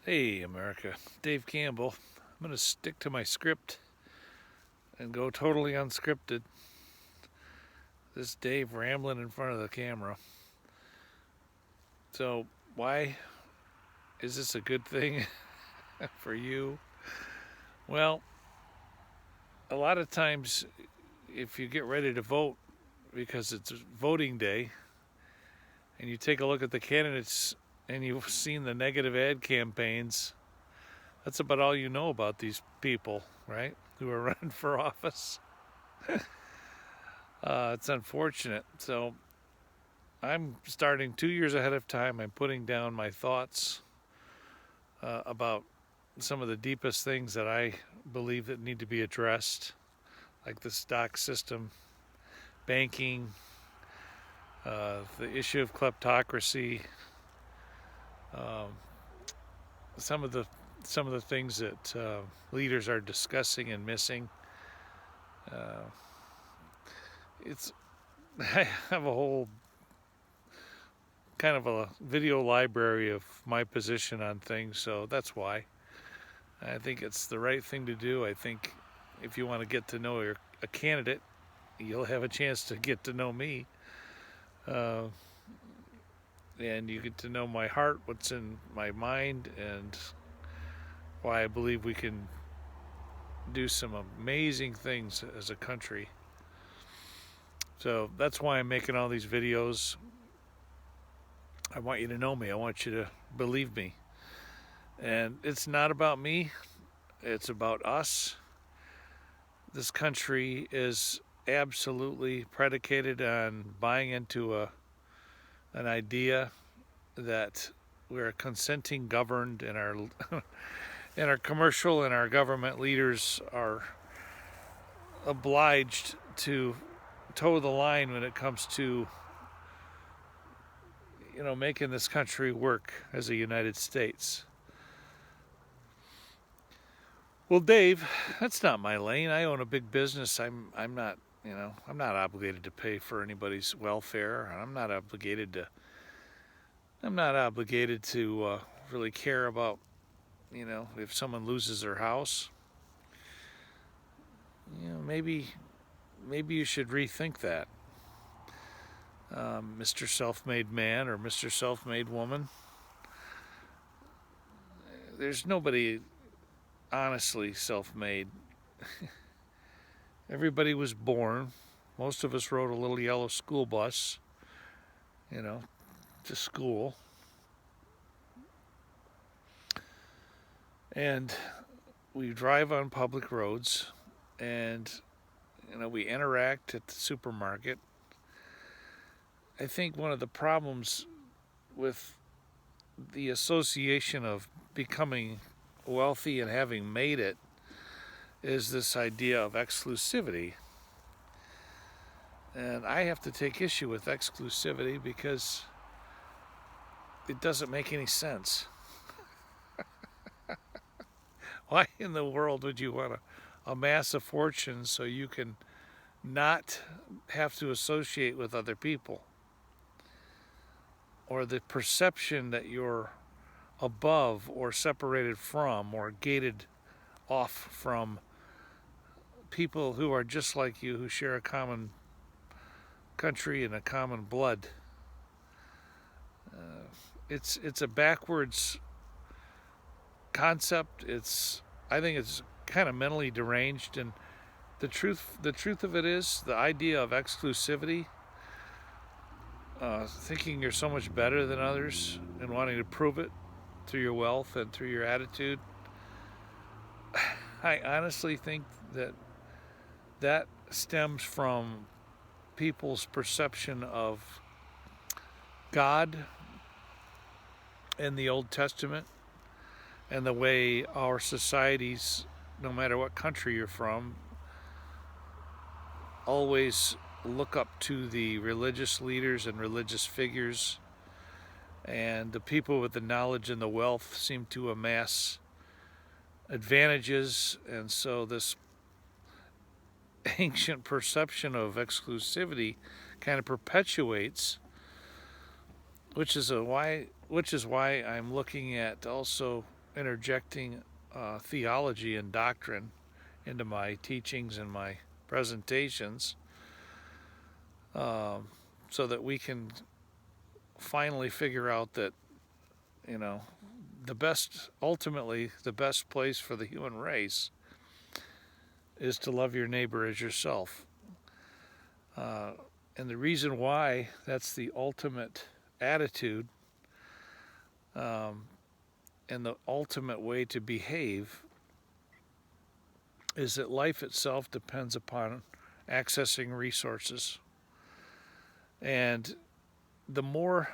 Hey, America. Dave Campbell. I'm going to stick to my script and go totally unscripted. This Dave rambling in front of the camera. So, why is this a good thing for you? Well, a lot of times, if you get ready to vote because it's voting day and you take a look at the candidates and you've seen the negative ad campaigns, that's about all you know about these people, right? Who are running for office. It's unfortunate. So I'm starting 2 years ahead of time. I'm putting down my thoughts about some of the deepest things that I believe that need to be addressed, like the stock system, banking, the issue of kleptocracy, um, some of the things that leaders are discussing and missing. Uh, it's I have a whole kind of a video library of my position on things, so that's why I think it's the right thing to do. I think if you want to get to know a candidate, you'll have a chance to get to know me, uh, and you get to know my heart, what's in my mind, and why I believe we can do some amazing things as a country. So that's why I'm making all these videos. I want you to know me. I want you to believe me. And it's not about me, it's about us. This country is absolutely predicated on buying into an idea that we're consenting governed, and our and our commercial and our government leaders are obliged to toe the line when it comes to making this country work as a United States. Well, Dave, that's not my lane. I own a big business. I'm not I'm not obligated to pay for anybody's welfare. I'm not obligated to really care about if someone loses their house. Maybe you should rethink that, Mr. Self-Made Man or Mr. Self-Made Woman. There's nobody honestly self-made. Everybody was born. Most of us rode a little yellow school bus, to school. And we drive on public roads, and we interact at the supermarket. I think one of the problems with the association of becoming wealthy and having made it is this idea of exclusivity. And I have to take issue with exclusivity because it doesn't make any sense. Why in the world would you want to amass a fortune so you can not have to associate with other people? Or the perception that you're above or separated from or gated off from people who are just like you, who share a common country and a common blood. It's a backwards concept. I think it's kind of mentally deranged, and the truth of it is the idea of exclusivity, thinking you're so much better than others and wanting to prove it through your wealth and through your attitude. I honestly think that stems from people's perception of God in the Old Testament and the way our societies, no matter what country you're from, always look up to the religious leaders and religious figures, and the people with the knowledge and the wealth seem to amass advantages, and so this ancient perception of exclusivity kind of perpetuates, which is why I'm looking at also interjecting theology and doctrine into my teachings and my presentations, so that we can finally figure out that, ultimately the best place for the human race is to love your neighbor as yourself. And the reason why that's the ultimate attitude, and the ultimate way to behave, is that life itself depends upon accessing resources. And the more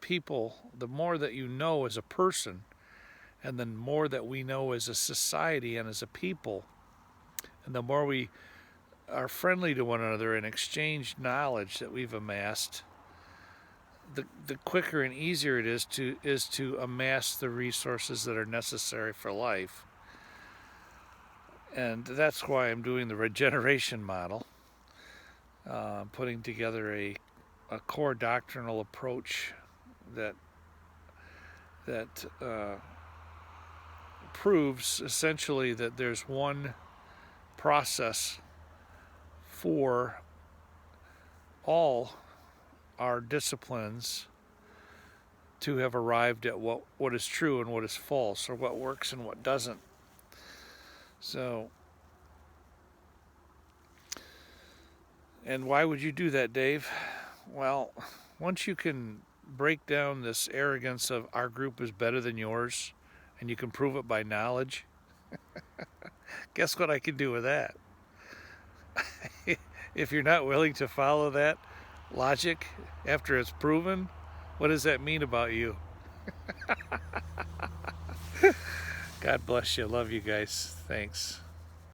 people, the more that you know as a person, and the more that we know as a society and as a people, and the more we are friendly to one another and exchange knowledge that we've amassed, the quicker and easier it is to amass the resources that are necessary for life. And that's why I'm doing the regeneration model, putting together a core doctrinal approach that proves essentially that there's one process for all our disciplines to have arrived at what is true and what is false, or what works and what doesn't. So, and why would you do that, Dave? Well, once you can break down this arrogance of our group is better than yours, and you can prove it by knowledge, guess what I can do with that? If you're not willing to follow that logic after it's proven, what does that mean about you? God bless you. Love you guys. Thanks.